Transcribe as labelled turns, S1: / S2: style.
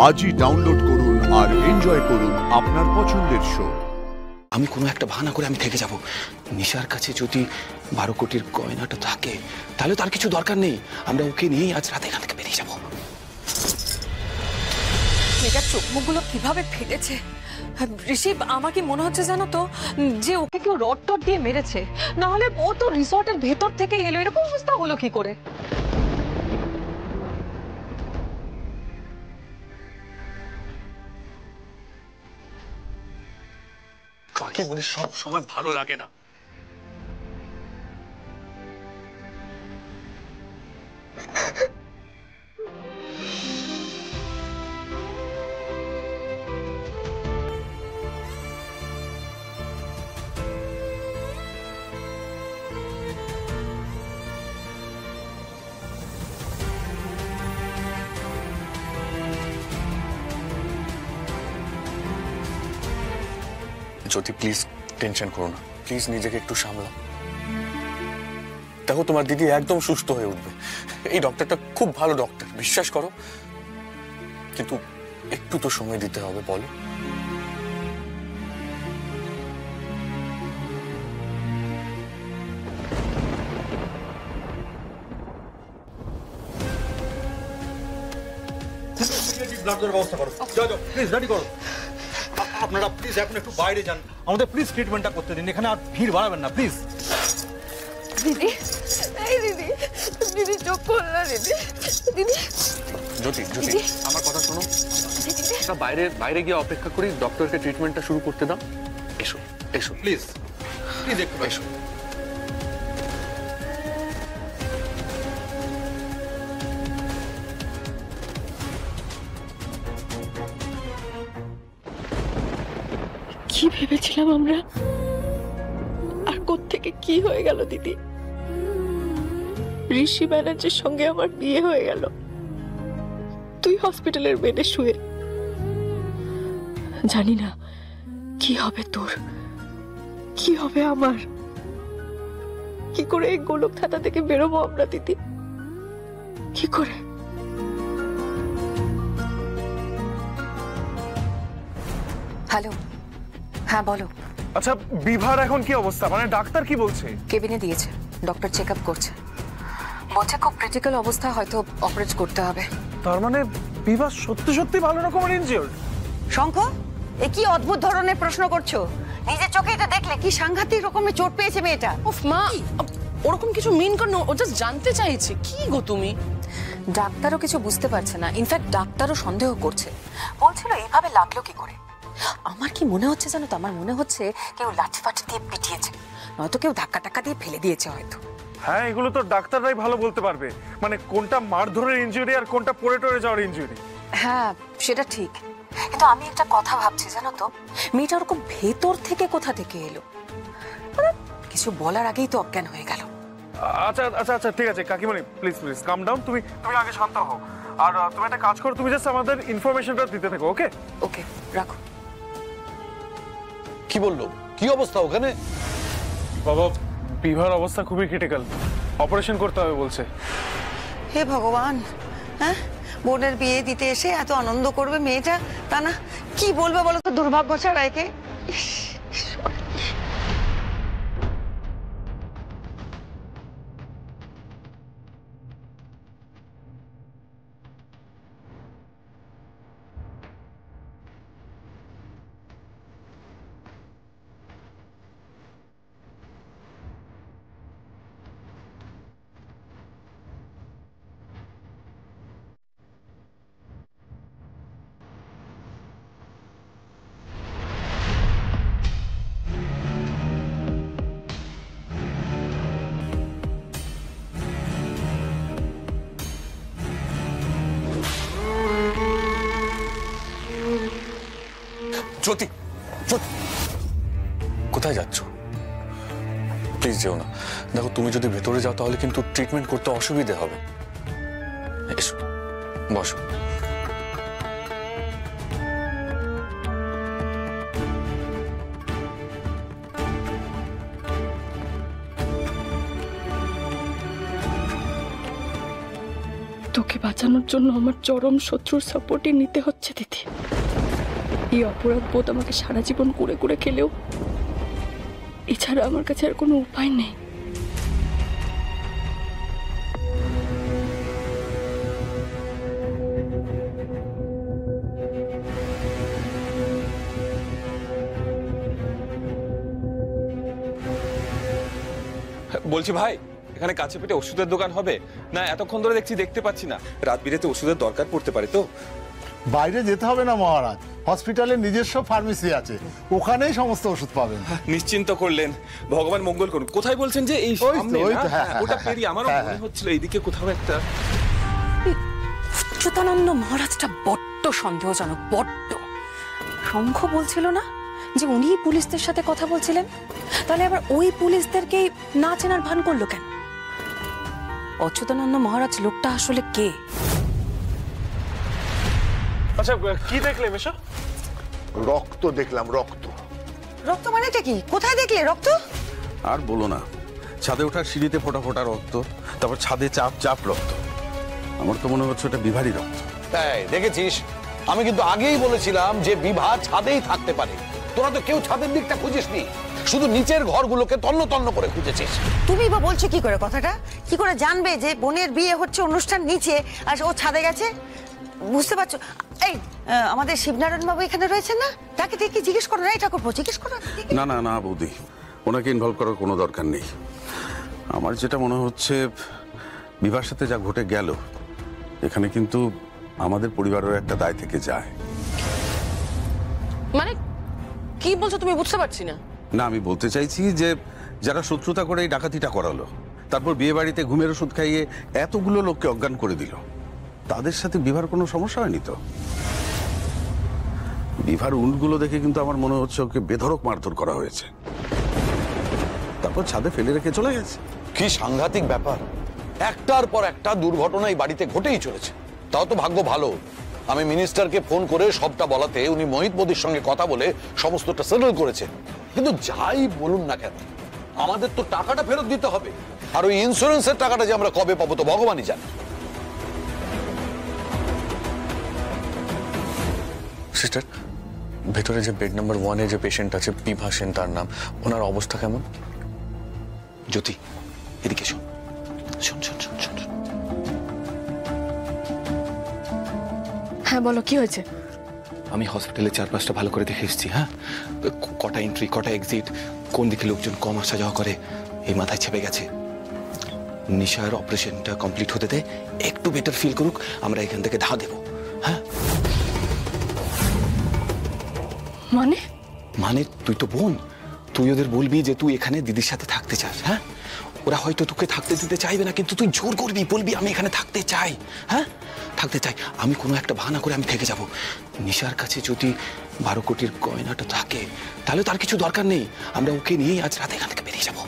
S1: আজই ডাউনলোড করুন আর এনজয় করুন আপনার পছন্দের শো।
S2: আমি কোনো একটা বাহানা করে আমি থেকে যাব। নিশার কাছে যদি 12 কোটির গয়নাটা থাকে তাহলে তার কিছু দরকার নেই, আমরা ওকে নিয়েই আজ রাতে এখান থেকে বেরিয়ে যাবো।
S3: মেয়েটার চোখ মুখগুলো কিভাবে ফেটেছে ঋষি, আমার কি মনে হচ্ছে জানো তো যে ওকে কেউ রড টড দিয়ে মেরেছে, না হলে ও তো রিসর্টের ভেতর থেকে এলো, এরকম অবস্থা হলো কি করে?
S2: কাকে বলে সব সময় ভালো লাগে না। জ্যোতি প্লিজ টেনশন করো না, প্লিজ নিজেকে একটু সামলাও। দেখো তোমার দিদি একদম সুস্থ হয়ে উঠবে। এই ডক্টরটা খুব ভালো ডক্টর, বিশ্বাস করো। কিন্তু একটু তো সময় দিতে হবে, বলো।
S4: ব্যবস্থা করো, যাও যাও প্লিজ রেডি করো। আপনারা প্লিজ এখন একটু বাইরে যান, আমাদের প্লিজ ট্রিটমেন্টটা করতে দিন, এখানে আর ভিড় বাড়াবেন না প্লিজ।
S3: দিদি, এই দিদি, দিদি চোখ খুললো দিদি, দিদি।
S2: জ্যোতি জ্যোতি আমার কথা শোনো, বাইরে গিয়ে অপেক্ষা করি, ডক্টরকে ট্রিটমেন্টটা শুরু করতে দাও। এসো এসো
S4: প্লিজ প্লিজ একটু
S2: এসো।
S5: কি ভেবেছিলাম আমরা, আর কোত্থেকে কি হয়ে গেল দিদি? ঋষি ব্যানার্জির সঙ্গে আমার বিয়ে হয়ে গেল, তুই হসপিটালের বেডে শুয়ে। জানি না কি হবে তোর, কি হবে আমার, কি করে এই গোলক থাতা থেকে বেরোবো আমরা দিদি, কি করে?
S3: হ্যালো, হ্যাঁ বলো।
S6: আচ্ছা বিভার এখন কি অবস্থা, মানে ডাক্তার কি বলছে?
S3: কেবিনে দিয়েছে, ডক্টর চেক আপ করছে, বলছে খুব ক্রিটিক্যাল অবস্থা, হয়তো অপারেট করতে হবে।
S6: তার মানে বিভা সত্যি সত্যি ভালো রকমের ইনজিওর্ড?
S7: শঙ্খ, এ কি অদ্ভুত ধরনের প্রশ্ন করছো? নিজের চোখে এটা দেখলে কি সাংঘাতিক রকমের চোট পেয়েছে মেয়েটা।
S8: উফ মা, ওরকম কিছু মিন করো, ও জাস্ট জানতে চাইছে। কি গো তুমি?
S3: ডাক্তারও কিছু বুঝতে পারছে না, ইনফ্যাক্ট ডাক্তারও সন্দেহ করছে, বলছিল এইভাবে লাগলো কি করে। আমার কি মনে হচ্ছে জানো তো, আমার মনে হচ্ছে কেউ লাঠি ফাঠি দিয়ে পিটিয়েছে, নয়তো কেউ ধাক্কা টাক্কা দিয়ে ফেলে দিয়েছে হয়তো।
S6: হ্যাঁ, এগুলো তো ডাক্তাররাই ভালো বলতে পারবে, মানে কোনটা মারধরের ইনজুরি আর কোনটা পড়ে টরে যাওয়ার ইনজুরি।
S3: হ্যাঁ সেটা ঠিক, কিন্তু আমি একটা কথা ভাবছি জানো তো, মেয়েটা ওরকম ভেতর থেকে কোথা থেকে এলো, মানে কিছু বলার আগেই তো অজ্ঞান হয়ে গেল।
S6: আচ্ছা আচ্ছা আচ্ছা ঠিক আছে কাকিমণি, প্লিজ প্লিজ কাম ডাউন, তুমি আগে শান্ত হও। আর তুমি একটা কাজ করো, তুমি জাস্ট আমাদের ইনফরমেশনটা দিতে থাকো। ওকে
S3: ওকে, রাখো।
S4: কি বললো, কি অবস্থা ওখানে?
S6: বাবা, বিভার অবস্থা খুবই ক্রিটিক্যাল, অপারেশন করতে হবে বলছে।
S7: হে ভগবান, হ্যাঁ বোনের বিয়ে দিতে এসে এত আনন্দ করবে মেয়েটা, তা না কি বলবে বলো তো, দুর্ভাগ্য ছাড়া একে।
S2: জ্যোতি জ্যোতি কোথায় যাচ্ছ? প্লিজ যেও না। দেখো তুমি যদি ভেতরে যাও তাহলে কিন্তু ট্রিটমেন্ট করতে অসুবিধে হবে। এসো বসো।
S5: তোকে ওকে বাঁচানোর জন্য আমার চরম শত্রুর সাপোর্টই নিতে হচ্ছে দিদি। এই অপরাধ বোধ আমাকে সারা জীবন করে করে খেলেও এছাড়া আমার কাছে আর কোনো উপায় নেই।
S9: বলছি ভাই, এখানে কাছে পিঠে ওষুধের দোকান হবে না? এতক্ষণ ধরে দেখতে পাচ্ছি না। রাত বিরেতে ওষুধের দরকার পড়তে পারে তো।
S10: বাইরে যেতে হবে না মহারাজ, হসপিটালের নিজস্ব ফার্মেসি আছে, ওখানেই সমস্ত ওষুধ পাবেন।
S9: নিশ্চিন্ত করলেন, ভগবান মঙ্গল করুন। কোথায় বলছেন যে? এই সামনে না? ওটা পেরিয়ে আমারও মনে হচ্ছিল এইদিকে কোথাও একটা।
S3: অচ্যুতানন্দ মহারাজটা বড্ড সন্দেহজনক, বড্ড। শঙ্খ বলছিল না যে উনি পুলিশদের সাথে কথা বলছিলেন? তাহলে আবার ওই পুলিশদেরকেই না চেনার ভান করলো কেন? অচ্যুতানন্দ মহারাজ লোকটা আসলে কে?
S6: আচ্ছা, কি দেখলে মেশা?
S1: রক্ত দেখলাম, রক্ত।
S7: রক্ত মানেটা কি? কোথায় দেখলে রক্ত?
S11: আর বলো না, ছাদে ওঠার সিঁড়িতে ফোঁটা ফোঁটা রক্ত, তারপর ছাদে চাপ চাপ রক্ত। আমার তো মনে হচ্ছে ওটা বিভারই রক্ত।
S12: তাই দেখেছিস, আমি কিন্তু আগেই বলেছিলাম যে বিভা ছাদেই থাকতে পারে। তোরা তো কেউ ছাদের দিকটা খুঁজিসনি, শুধু নিচের ঘরগুলোকে তন্ন তন্ন করে খুঁজেছিস।
S7: তুমি বা বলছো কি করে কথাটা? কি করে জানবে যে বোনের বিয়ে হচ্ছে অনুষ্ঠান নিচে আর ও ছাদে গেছে? বুঝতে পারছো? এই আমাদের শিবনারায়ণ বাবু এখানে রয়েছেন না, তাকে দেখে জিজ্ঞেস করো না। এই ঠাকুর জিজ্ঞেস করো।
S11: না না না বৌদি, ওনাকে ইনভলভ করার কোনো দরকার নেই। আমার যেটা মনে হচ্ছে, বিভার সাথে যা ঘটে গেল, এখানে কিন্তু আমাদের পরিবারের একটা দায় থেকে যায়।
S8: মানে কি বলছো তুমি? বুঝতে পারছি না।
S11: না, আমি বলতে চাইছি যে যারা শত্রুতা করে এই ডাকাতিটা করালো, তারপর বিয়ে বাড়িতে ঘুমের ওষুধ খাইয়ে এতগুলো লোককে অজ্ঞান করে দিল, তাদের সাথে বিভার কোনো সমস্যা হয়নি তো? বিভার উন্ডগুলো দেখে কিন্তু আমার মনে হচ্ছে ওকে বেধড়ক মারধর করা হয়েছে, তারপর ছাদে ফেলে রেখে চলে গেছে।
S12: কি সাংঘাতিক ব্যাপার! একটার পর একটা দুর্ঘটনা এই বাড়িতে ঘটেই চলেছে। তাও তো ভাগ্য ভালো, আমি মিনিস্টারকে ফোন করে সবটা বলাতে উনি মোহিত মোদির সঙ্গে কথা বলে সমস্তটা সেটেল করেছেন। কিন্তু যাই বলুন না কেন, আমাদের তো টাকাটা ফেরত দিতে হবে, আর ওই ইন্স্যুরেন্সের টাকাটা যে আমরা কবে পাবো তো ভগবানই জানে।
S2: সিস্টার, ভেতরে যে বেড নাম্বার 1-এ যে পেশেন্ট আছে, বিভা সেন তার নাম, ওনার অবস্থা কেমন?
S12: জ্যোতি, এদিকে শোন শোন শোন শোন শোন।
S5: হ্যাঁ বলো, কি হয়েছে?
S9: আমি হসপিটালে চারপাশটা ভালো করে দেখে এসেছি। হ্যাঁ, কটা এন্ট্রি, কটা এক্সিট, কোন দিকে লোকজন কম আসা যাওয়া করে, এই মাথায় চেপে গেছে। নিশার অপারেশনটা কমপ্লিট হতে দে, একটু বেটার ফিল করুক, আমরা এখান থেকে ঢা দেবো। হ্যাঁ
S5: মানে?
S9: মানে তুই তো বোন, তুই ওদের বলবি যে তুই এখানে দিদির সাথে থাকতে চাস। হ্যাঁ, ওরা হয়তো তোকে থাকতে দিতে চাইবে না, কিন্তু তুই জোর করবি, বলবি আমি এখানে থাকতে চাই। হ্যাঁ, থাকতে চাই। আমি কোনো একটা বাহানা করে আমি থেকে যাব। নিশার কাছে যদি 12 কোটির গয়নাটা থাকে, তাহলে তার কিছু দরকার নেই, আমরা ওকে নিয়েই আজ রাতে এখান থেকে বেরিয়ে যাবো।